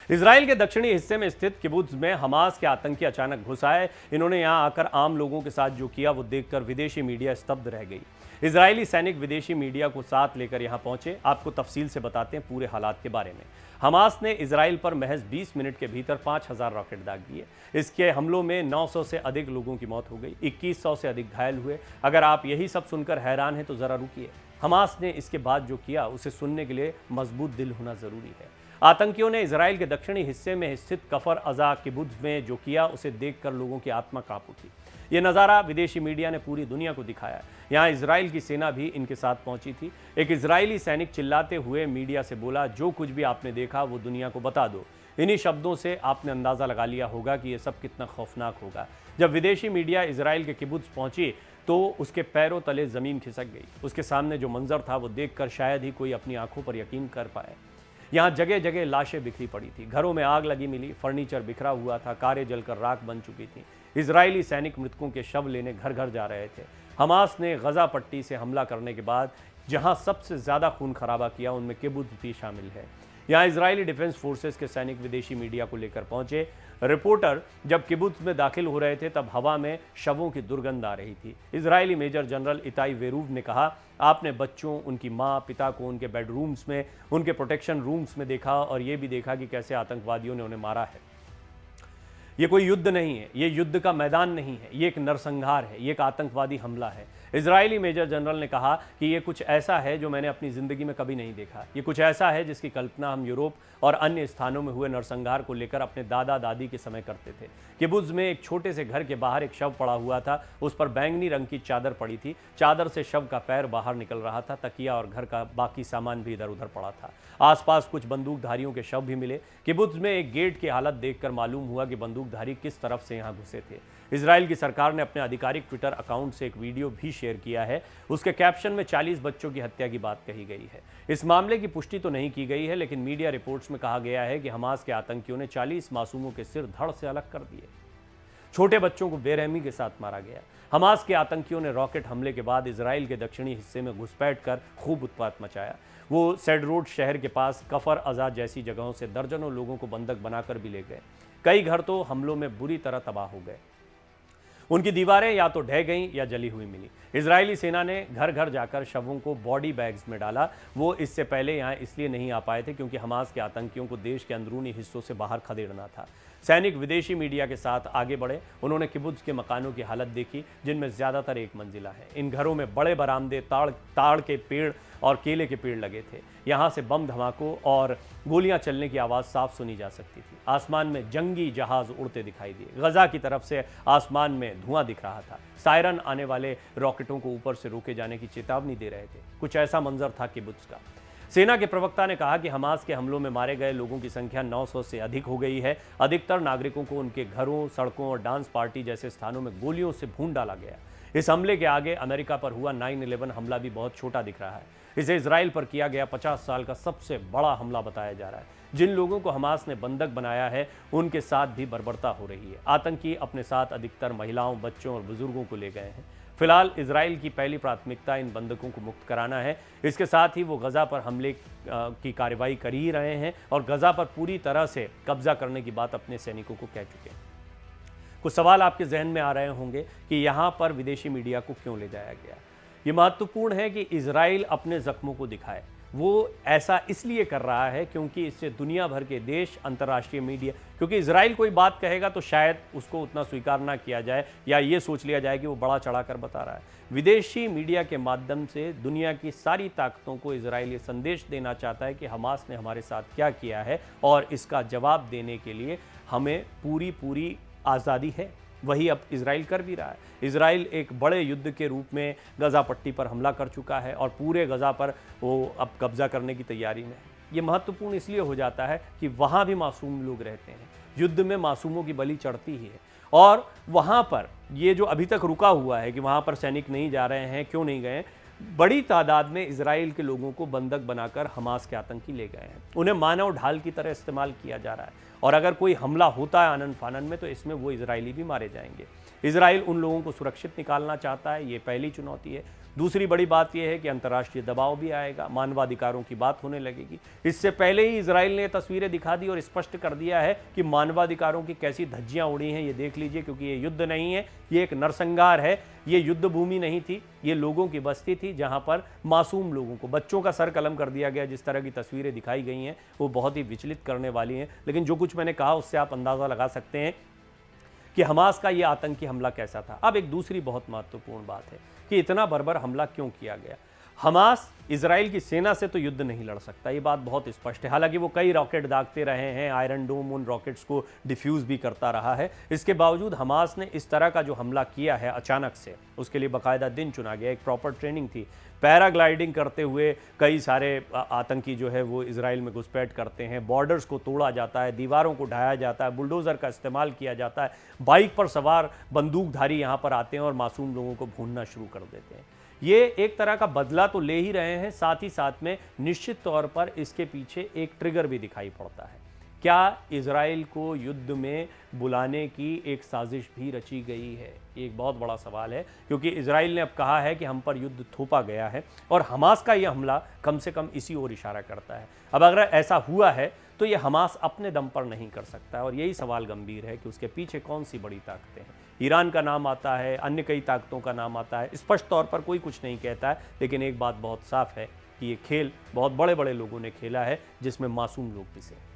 Israel के दक्षिणी हिस्से में स्थित किबुत्ज में हमास के आतंकी अचानक घुस आए। इन्होंने यहां आकर आम लोगों के साथ जो किया वो देखकर विदेशी मीडिया स्तब्ध रह गई। इजरायली सैनिक विदेशी मीडिया को साथ लेकर यहां पहुंचे। आपको तफसील से बताते हैं पूरे हालात के बारे में। हमास ने इजराइल पर महज 20 मिनट के भीतर 5000 रॉकेट दाग दिए। इसके हमलों में 900 से अधिक लोगों की मौत हो गई, 2100 से अधिक घायल हुए। अगर आप यही सब सुनकर हैरान हैं तो जरा रुकिए। हमास ने इसके बाद जो किया उसे सुनने के लिए मजबूत दिल होना जरूरी है। आतंकियों ने इजराइल के दक्षिणी हिस्से में स्थित कफर अजा किबुत्ज में जो किया उसे देखकर लोगों की आत्मा कांप उठी। ये नज़ारा विदेशी मीडिया ने पूरी दुनिया को दिखाया। यहाँ इजराइल की सेना भी इनके साथ पहुंची थी। एक इजरायली सैनिक चिल्लाते हुए मीडिया से बोला, जो कुछ भी आपने देखा वो दुनिया को बता दो। इन्हीं शब्दों से आपने अंदाज़ा लगा लिया होगा कि ये सब कितना खौफनाक होगा। जब विदेशी मीडिया इजराइल के किबुत्ज पहुंची तो उसके पैरों तले ज़मीन खिसक गई। उसके सामने जो मंजर था वो देखकर शायद ही कोई अपनी आंखों पर यकीन कर पाए। यहाँ जगह जगह लाशें बिखरी पड़ी थी, घरों में आग लगी मिली, फर्नीचर बिखरा हुआ था, कारें जलकर राख बन चुकी थी। इजरायली सैनिक मृतकों के शव लेने घर घर जा रहे थे। हमास ने गजा पट्टी से हमला करने के बाद जहां सबसे ज़्यादा खून खराबा किया उनमें किबुत्ज भी शामिल है। यहाँ इजरायली डिफेंस फोर्सेस के सैनिक विदेशी मीडिया को लेकर पहुंचे। रिपोर्टर जब किबुत्ज में दाखिल हो रहे थे तब हवा में शवों की दुर्गंध आ रही थी। इजरायली मेजर जनरल इताई वेरूव ने कहा, आपने बच्चों, उनकी माँ, पिता को उनके बेडरूम्स में, उनके प्रोटेक्शन रूम्स में देखा और ये भी देखा कि कैसे आतंकवादियों ने उन्हें मारा है। ये कोई युद्ध नहीं है, ये युद्ध का मैदान नहीं है, ये एक नरसंहार है, ये एक आतंकवादी हमला है। इजरायली मेजर जनरल ने कहा कि ये कुछ ऐसा है जो मैंने अपनी ज़िंदगी में कभी नहीं देखा। ये कुछ ऐसा है जिसकी कल्पना हम यूरोप और अन्य स्थानों में हुए नरसंहार को लेकर अपने दादा दादी के समय करते थे। किबुत्ज में एक छोटे से घर के बाहर एक शव पड़ा हुआ था। उस पर बैंगनी रंग की चादर पड़ी थी। चादर से शव का पैर बाहर निकल रहा था। तकिया और घर का बाकी सामान भी इधर उधर पड़ा था। आसपास कुछ बंदूकधारियों के शव भी मिले। किबुत्ज में एक गेट की हालत देखकर मालूम हुआ कि बंदूकधारी किस तरफ से यहाँ घुसे थे। इजराइल की सरकार ने अपने आधिकारिक ट्विटर अकाउंट से एक वीडियो भी शेयर किया है। उसके कैप्शन में 40 बच्चों की हत्या की बात कही गई है। इस मामले की पुष्टि तो नहीं की गई है, लेकिन मीडिया रिपोर्ट्स में कहा गया है कि हमास के आतंकियों ने 40 मासूमों के सिर धड़ से अलग कर दिए। छोटे बच्चों को बेरहमी के साथ मारा गया। हमास के आतंकियों ने रॉकेट हमले के बाद इजराइल के दक्षिणी हिस्से में घुसपैठ कर खूब उत्पात मचाया। वो सेडरोड शहर के पास कफर अजा जैसी जगहों से दर्जनों लोगों को बंधक बनाकर भी ले गए। कई घर तो हमलों में बुरी तरह तबाह हो गए। उनकी दीवारें या तो ढह गईं या जली हुई मिली। इजरायली सेना ने घर घर जाकर शवों को बॉडी बैग्स में डाला। वो इससे पहले यहाँ इसलिए नहीं आ पाए थे क्योंकि हमास के आतंकियों को देश के अंदरूनी हिस्सों से बाहर खदेड़ना था। सैनिक विदेशी मीडिया के साथ आगे बढ़े। उन्होंने किबुत्ज के मकानों की हालत देखी, जिनमें ज़्यादातर एक मंजिला है। इन घरों में बड़े बरामदे, ताड़ के पेड़ और केले के पेड़ लगे थे। यहाँ से बम धमाकों और गोलियां चलने की आवाज़ साफ सुनी जा सकती थी। आसमान में जंगी जहाज उड़ते दिखाई दिए। गजा की तरफ से आसमान में धुआं दिख रहा था। सायरन आने वाले रॉकेटों को ऊपर से रोके जाने की चेतावनी दे रहे थे। कुछ ऐसा मंजर था किबुत्ज का। सेना के प्रवक्ता ने कहा कि हमास के हमलों में मारे गए लोगों की संख्या 900 से अधिक हो गई है। अधिकतर नागरिकों को उनके घरों, सड़कों और डांस पार्टी जैसे स्थानों में गोलियों से भून डाला गया। इस हमले के आगे अमेरिका पर हुआ 9/11 हमला भी बहुत छोटा दिख रहा है। इसे इजराइल पर किया गया 50 साल का सबसे बड़ा हमला बताया जा रहा है। जिन लोगों को हमास ने बंधक बनाया है उनके साथ भी बर्बरता हो रही है। आतंकी अपने साथ अधिकतर महिलाओं, बच्चों और बुजुर्गों को ले गए हैं। फिलहाल इजराइल की पहली प्राथमिकता इन बंधकों को मुक्त कराना है। इसके साथ ही वो गजा पर हमले की कार्रवाई कर ही रहे हैं और गजा पर पूरी तरह से कब्जा करने की बात अपने सैनिकों को कह चुके हैं। कुछ सवाल आपके जहन में आ रहे होंगे कि यहाँ पर विदेशी मीडिया को क्यों ले जाया गया। ये महत्वपूर्ण है कि इजराइल अपने जख्मों को दिखाए। वो ऐसा इसलिए कर रहा है क्योंकि इससे दुनिया भर के देश, अंतर्राष्ट्रीय मीडिया, क्योंकि इजराइल कोई बात कहेगा तो शायद उसको उतना स्वीकार ना किया जाए या ये सोच लिया जाए कि वो बड़ा चढ़ाकर बता रहा है। विदेशी मीडिया के माध्यम से दुनिया की सारी ताकतों को इजराइल ये संदेश देना चाहता है कि हमास ने हमारे साथ क्या किया है और इसका जवाब देने के लिए हमें पूरी आज़ादी है। वही अब इजराइल कर भी रहा है। इजराइल एक बड़े युद्ध के रूप में गजा पट्टी पर हमला कर चुका है और पूरे गजा पर वो अब कब्जा करने की तैयारी में है। ये महत्वपूर्ण इसलिए हो जाता है कि वहाँ भी मासूम लोग रहते हैं। युद्ध में मासूमों की बलि चढ़ती ही है और वहाँ पर ये जो अभी तक रुका हुआ है कि वहाँ पर सैनिक नहीं जा रहे हैं, क्यों नहीं गए, बड़ी तादाद में इजराइल के लोगों को बंधक बनाकर हमास के आतंकी ले गए हैं। उन्हें मानव ढाल की तरह इस्तेमाल किया जा रहा है और अगर कोई हमला होता है आनन फानन में तो इसमें वो इजरायली भी मारे जाएंगे। इजराइल उन लोगों को सुरक्षित निकालना चाहता है, ये पहली चुनौती है। दूसरी बड़ी बात यह है कि अंतर्राष्ट्रीय दबाव भी आएगा, मानवाधिकारों की बात होने लगेगी। इससे पहले ही इजराइल ने तस्वीरें दिखा दी और स्पष्ट कर दिया है कि मानवाधिकारों की कैसी धज्जियां उड़ी हैं, ये देख लीजिए, क्योंकि ये युद्ध नहीं है, ये एक नरसंहार है। ये युद्ध भूमि नहीं थी, ये लोगों की बस्ती थी जहां पर मासूम लोगों को, बच्चों का सर कलम कर दिया गया। जिस तरह की तस्वीरें दिखाई गई हैं वो बहुत ही विचलित करने वाली हैं। लेकिन जो कुछ मैंने कहा उससे आप अंदाजा लगा सकते हैं कि हमास का ये आतंकी हमला कैसा था। अब एक दूसरी बहुत महत्वपूर्ण बात है कि इतना बर्बर हमला क्यों किया गया। हमास इजराइल की सेना से तो युद्ध नहीं लड़ सकता, ये बात बहुत स्पष्ट है। हालांकि वो कई रॉकेट दागते रहे हैं, आयरन डोम उन रॉकेट्स को डिफ्यूज भी करता रहा है। इसके बावजूद हमास ने इस तरह का जो हमला किया है अचानक से, उसके लिए बाकायदा दिन चुना गया, एक प्रॉपर ट्रेनिंग थी। पैराग्लाइडिंग करते हुए कई सारे आतंकी जो है वो इजराइल में घुसपैठ करते हैं, बॉर्डर्स को तोड़ा जाता है, दीवारों को ढाया जाता है, बुलडोज़र का इस्तेमाल किया जाता है, बाइक पर सवार बंदूकधारी यहाँ पर आते हैं और मासूम लोगों को भूनना शुरू कर देते हैं। ये एक तरह का बदला तो ले ही रहे हैं, साथ ही साथ में निश्चित तौर पर इसके पीछे एक ट्रिगर भी दिखाई पड़ता है। क्या इजराइल को युद्ध में बुलाने की एक साजिश भी रची गई है? एक बहुत बड़ा सवाल है, क्योंकि इजराइल ने अब कहा है कि हम पर युद्ध थोपा गया है और हमास का यह हमला कम से कम इसी ओर इशारा करता है। अब अगर ऐसा हुआ है तो ये हमास अपने दम पर नहीं कर सकता है और यही सवाल गंभीर है कि उसके पीछे कौन सी बड़ी ताकतें हैं। ईरान का नाम आता है, अन्य कई ताकतों का नाम आता है, स्पष्ट तौर पर कोई कुछ नहीं कहता है, लेकिन एक बात बहुत साफ है कि ये खेल बहुत बड़े बड़े लोगों ने खेला है जिसमें मासूम लोग भी से।